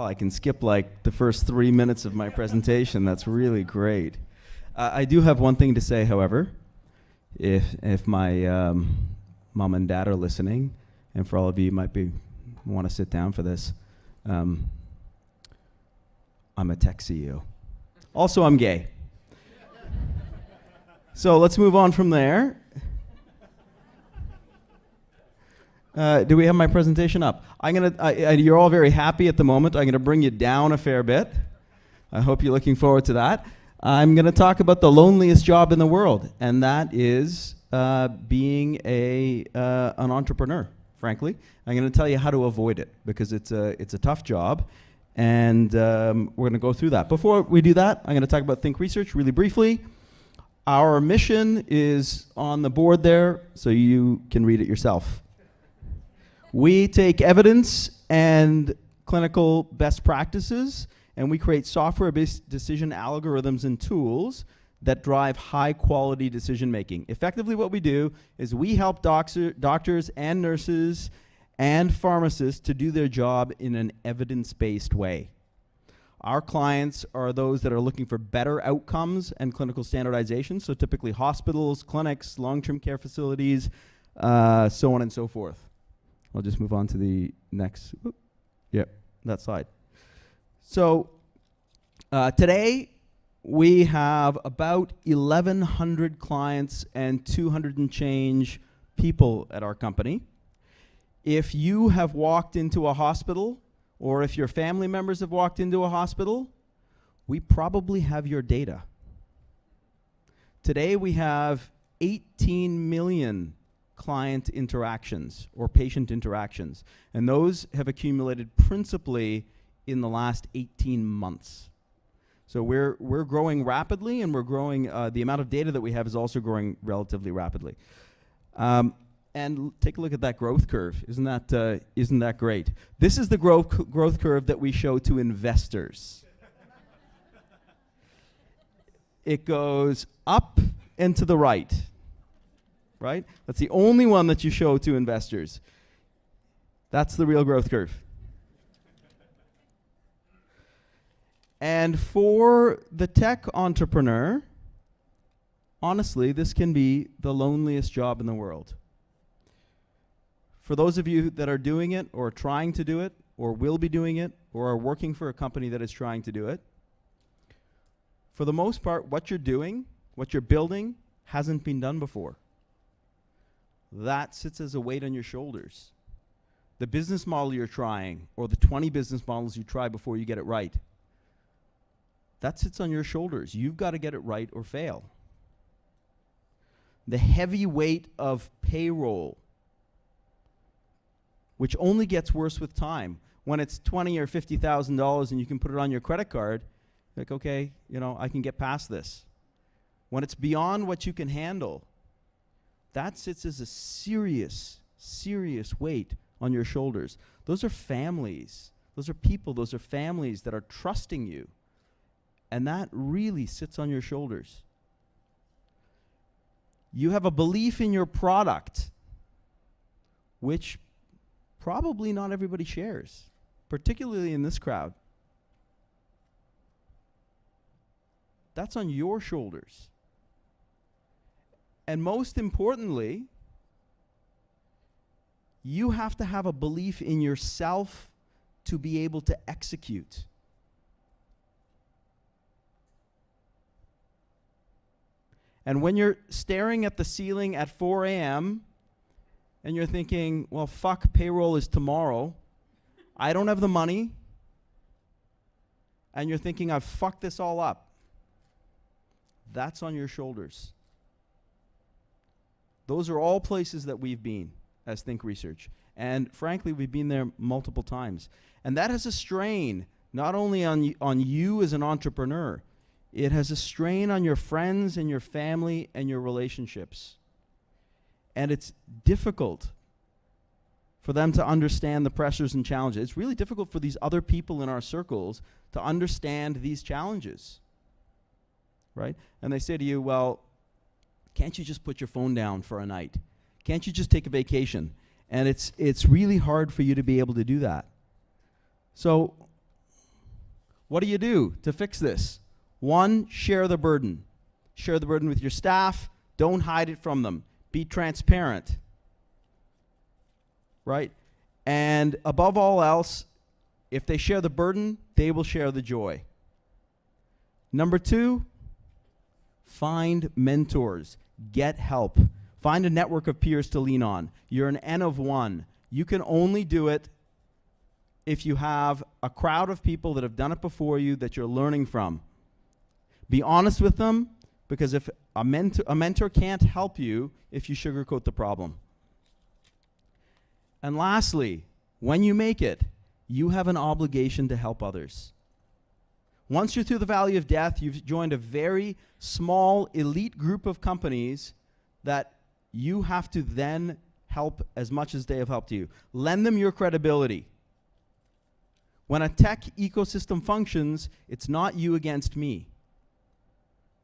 I can skip like the first 3 minutes of my presentation. That's really great. I do have one thing to say, however, if my mom and dad are listening, and for all of you might want to sit down for this, I'm a tech CEO. Also, I'm gay. So let's move on from there. Do we have my presentation up? You're all very happy at the moment. I'm gonna bring you down a fair bit. I hope you're looking forward to that. I'm gonna talk about the loneliest job in the world, and that is being an entrepreneur, frankly. I'm gonna tell you how to avoid it, because it's a tough job, and we're gonna go through that. Before we do that, I'm gonna talk about ThinkResearch really briefly. Our mission is on the board there, so you can read it yourself. We take evidence and clinical best practices, and we create software-based decision algorithms and tools that drive high-quality decision-making. Effectively, what we do is we help doctors and nurses and pharmacists to do their job in an evidence-based way. Our clients are those that are looking for better outcomes and clinical standardization, so typically hospitals, clinics, long-term care facilities, so on and so forth. I'll just move on to the next, that slide. So today we have about 1,100 clients and 200 and change people at our company. If you have walked into a hospital, or if your family members have walked into a hospital, we probably have your data. Today we have 18 million client interactions or patient interactions, and those have accumulated principally in the last 18 months. So we're growing rapidly, and we're growing, the amount of data that we have is also growing relatively rapidly. And take a look at that growth curve. Isn't that great? This is the growth curve that we show to investors. It goes up and to the right. Right? That's the only one that you show to investors. That's the real growth curve. And for the tech entrepreneur, honestly, this can be the loneliest job in the world. For those of you that are doing it, or trying to do it, or will be doing it, or are working for a company that is trying to do it, for the most part, what you're doing, what you're building, hasn't been done before. That sits as a weight on your shoulders. The business model you're trying, or the 20 business models you try before you get it right, that sits on your shoulders. You've got to get it right or fail. The heavy weight of payroll, which only gets worse with time. When it's $20,000 or $50,000 and you can put it on your credit card, like, okay, I can get past this. When it's beyond what you can handle, that sits as a serious, serious weight on your shoulders. Those are families. Those are people. Those are families that are trusting you. And that really sits on your shoulders. You have a belief in your product, which probably not everybody shares, particularly in this crowd. That's on your shoulders. And most importantly, you have to have a belief in yourself to be able to execute. And when you're staring at the ceiling at 4 a.m. and you're thinking, well, fuck, payroll is tomorrow, I don't have the money, and you're thinking, I've fucked this all up, that's on your shoulders. Those are all places that we've been as ThinkResearch. And frankly, we've been there multiple times. And that has a strain, not only on you as an entrepreneur, it has a strain on your friends and your family and your relationships. And it's difficult for them to understand the pressures and challenges. It's really difficult for these other people in our circles to understand these challenges, right? And they say to you, well, can't you just put your phone down for a night? Can't you just take a vacation? And it's really hard for you to be able to do that. So What do you do to fix this? One, share the burden. Share the burden with your staff. Don't hide it from them. Be transparent. Right? And above all else, if they share the burden, they will share the joy. Number two, find mentors. Get help. Find a network of peers to lean on. You're an N of one. You can only do it if you have a crowd of people that have done it before you that you're learning from. Be honest with them, because if a mentor can't help you if you sugarcoat the problem. And lastly, when you make it, you have an obligation to help others. Once you're through the valley of death, you've joined a very small elite group of companies that you have to then help as much as they have helped you. Lend them your credibility. When a tech ecosystem functions, it's not you against me.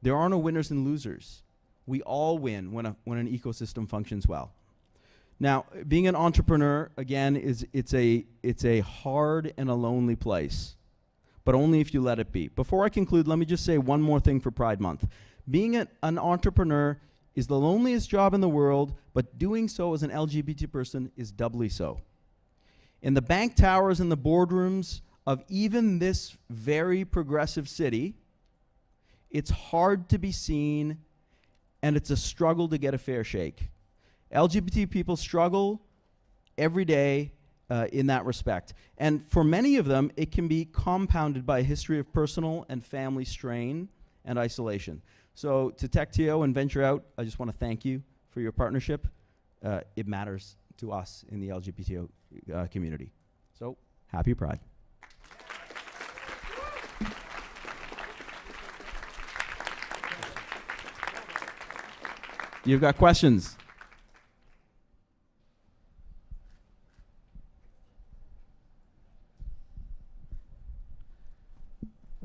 There are no winners and losers. We all win when an ecosystem functions well. Now, being an entrepreneur, again, it's a hard and a lonely place, but only if you let it be. Before I conclude, let me just say one more thing for Pride Month. Being an entrepreneur is the loneliest job in the world, but doing so as an LGBT person is doubly so. In the bank towers and the boardrooms of even this very progressive city, it's hard to be seen, and it's a struggle to get a fair shake. LGBT people struggle every day in that respect. And for many of them, it can be compounded by a history of personal and family strain and isolation. So to TechTO and Venture Out, I just want to thank you for your partnership. It matters to us in the LGBTQ community. So, happy Pride. You've got questions?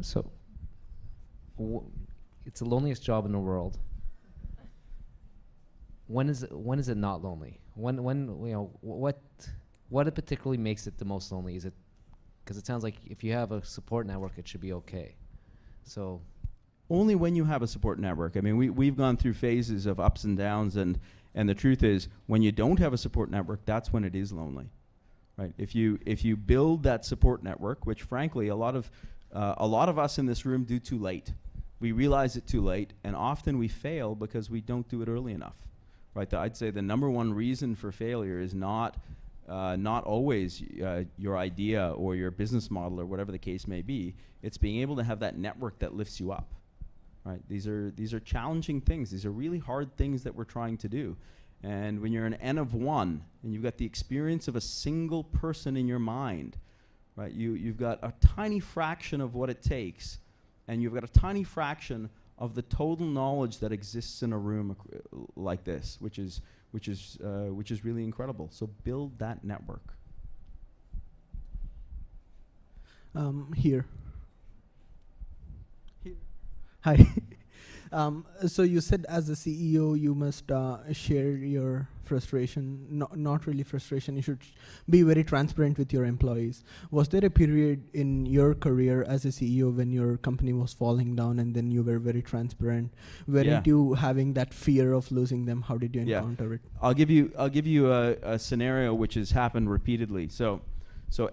So, it's the loneliest job in the world. When is it not lonely? When you know what it particularly makes it the most lonely? Is it because it sounds like if you have a support network, it should be okay. So only when you have a support network. I mean, we've gone through phases of ups and downs, and the truth is, when you don't have a support network, that's when it is lonely, right? If you build that support network, which frankly a lot of us in this room do too late. We realize it too late, and often we fail because we don't do it early enough, right? I'd say the number one reason for failure is not always your idea or your business model or whatever the case may be. It's being able to have that network that lifts you up, right? These are challenging things. These are really hard things that we're trying to do. And when you're an N of one and you've got the experience of a single person in your mind, right? You've got a tiny fraction of what it takes, and you've got a tiny fraction of the total knowledge that exists in a room like this, which is really incredible. So build that network. Here. Hi. So you said as a CEO, you must share your frustration, not really frustration, you should be very transparent with your employees. Was there a period in your career as a CEO when your company was falling down and then you were very transparent? Weren't you having that fear of losing them? How did you encounter it? I'll give you a scenario which has happened repeatedly. So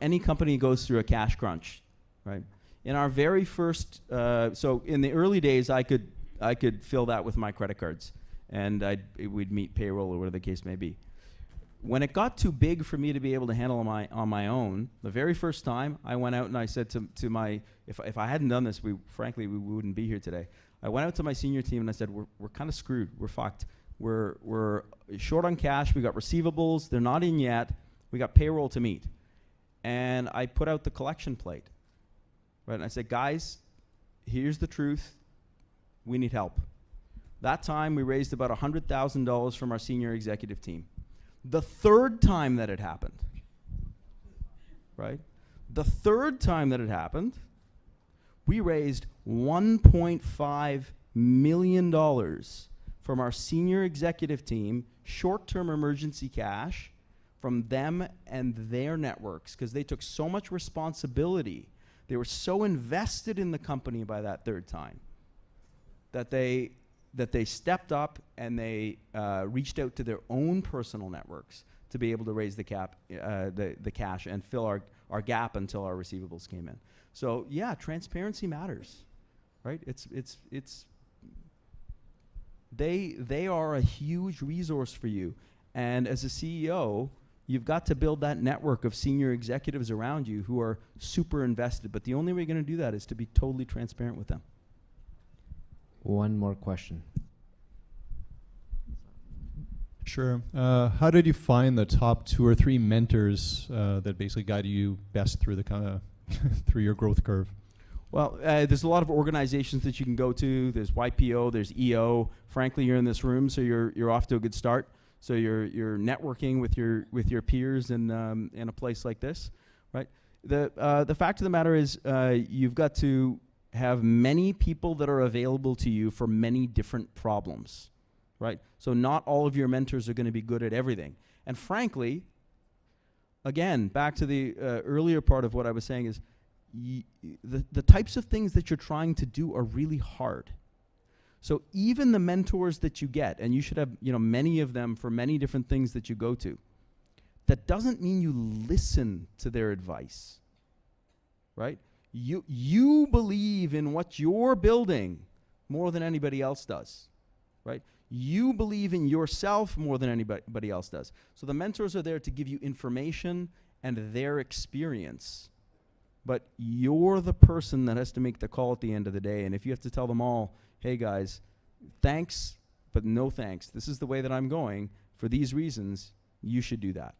any company goes through a cash crunch, right? In our very first, so in the early days, I could fill that with my credit cards, and we'd meet payroll or whatever the case may be. When it got too big for me to be able to handle on my own, the very first time I went out and I said to my, if I hadn't done this, frankly we wouldn't be here today. I went out to my senior team and I said, we're kind of screwed. We're fucked. We're short on cash. We got receivables. They're not in yet. We got payroll to meet. And I put out the collection plate. Right, and I said, guys, here's the truth. We need help. That time, we raised about $100,000 from our senior executive team. The third time that it happened, right? The third time that it happened, we raised $1.5 million from our senior executive team, short-term emergency cash, from them and their networks, because they took so much responsibility They were so invested in the company by that third time that they stepped up and they reached out to their own personal networks to be able to raise the cash and fill our gap until our receivables came in. So yeah, transparency matters, right? They are a huge resource for you, and as a CEO, you've got to build that network of senior executives around you who are super invested. But the only way you're going to do that is to be totally transparent with them. One more question. Sure. How did you find the top 2 or 3 mentors that basically guided you best through the kind of through your growth curve? Well, there's a lot of organizations that you can go to. There's YPO, there's EO. Frankly, you're in this room, so you're off to a good start. So you're networking with your peers in a place like this, right? The fact of the matter is, you've got to have many people that are available to you for many different problems, right? So not all of your mentors are going to be good at everything. And frankly, again, back to the earlier part of what I was saying is, the types of things that you're trying to do are really hard. So even the mentors that you get, and you should have many of them for many different things that you go to, that doesn't mean you listen to their advice, right? You believe in what you're building more than anybody else does, right? You believe in yourself more than anybody else does. So the mentors are there to give you information and their experience. But you're the person that has to make the call at the end of the day. And if you have to tell them all, hey guys, thanks, but no thanks. This is the way that I'm going. For these reasons, you should do that.